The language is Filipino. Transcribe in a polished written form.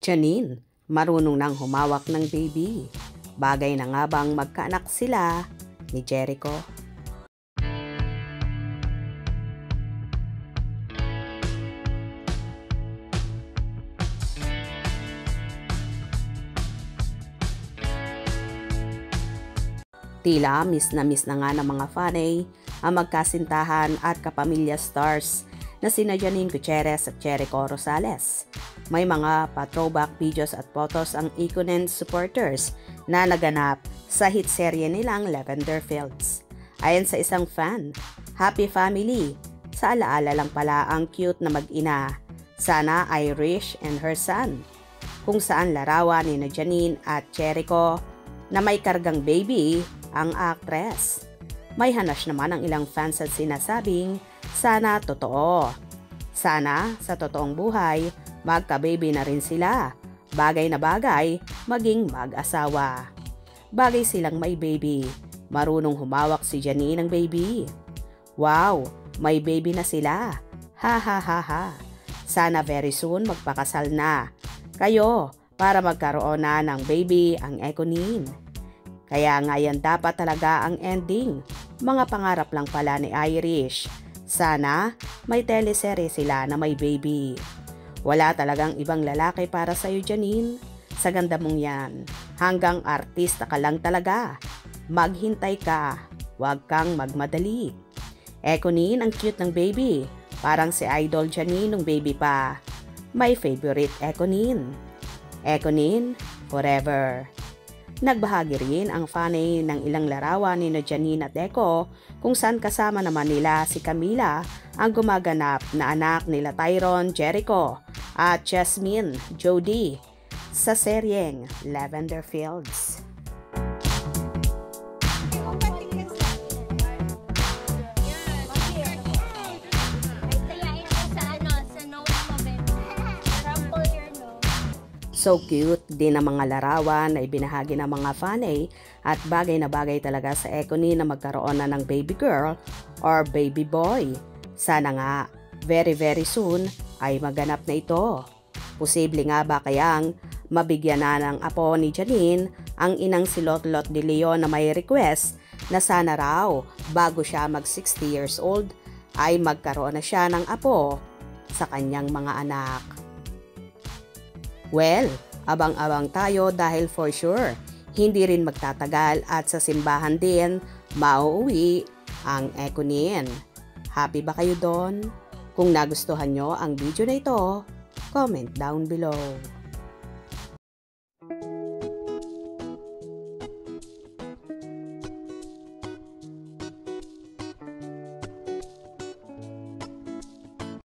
Janine, marunong nang humawak ng baby. Bagay na nga bang magkaanak sila ni Jericho? Tila miss na nga ng mga fanay ang magkasintahan at kapamilya stars na sina Janine Gutierrez at Jericho Rosales. May mga pa-throwback videos at photos ang Ikonen supporters na naganap sa hit serye nilang Lavender Fields. Ayon sa isang fan, happy family. Sa alaala lang pala ang cute na mag-ina, sana Irish and her son, kung saan larawan ni Janine at Jericho na may kargang baby ang actress. May hanas naman ang ilang fans at sinasabing sana totoo. Sana sa totoong buhay, magka-baby na rin sila. Bagay na bagay, maging mag-asawa. Bagay silang may baby. Marunong humawak si Janine ng baby. Wow, may baby na sila. Ha ha ha ha. Sana very soon magpakasal na kayo para magkaroon na ng baby ang Ikonen. Kaya nga yan dapat talaga ang ending. Mga pangarap lang pala ni Irish. Sana may teleserye sila na may baby. Wala talagang ibang lalaki para sa'yo, Janine. Sa ganda mong yan. Hanggang artista ka lang talaga. Maghintay ka. Huwag kang magmadali. Ikonen, ang cute ng baby. Parang si Idol Janine nung baby pa. My favorite Ikonen. Ikonen, forever. Nagbahagi rin ang fanay ng ilang larawan ni Janine at Eko kung saan kasama naman nila si Camila, ang gumaganap na anak nila Tyron Jericho at Jasmine Jody sa seryeng Lavender Fields. So cute din ang mga larawan na ibinahagi ng mga fanay at bagay na bagay talaga sa Ikonen na magkaroon na ng baby girl or baby boy. Sana nga, very soon ay maganap na ito. Posible nga ba kayang mabigyan na ng apo ni Janine ang inang si Lotlot de Leon na may request na sana raw bago siya mag 60 years old ay magkaroon na siya ng apo sa kanyang mga anak. Well, abang-abang tayo dahil for sure, hindi rin magtatagal at sa simbahan din, mauuwi ang Ikonen. Happy ba kayo doon? Kung nagustuhan nyo ang video na ito, comment down below.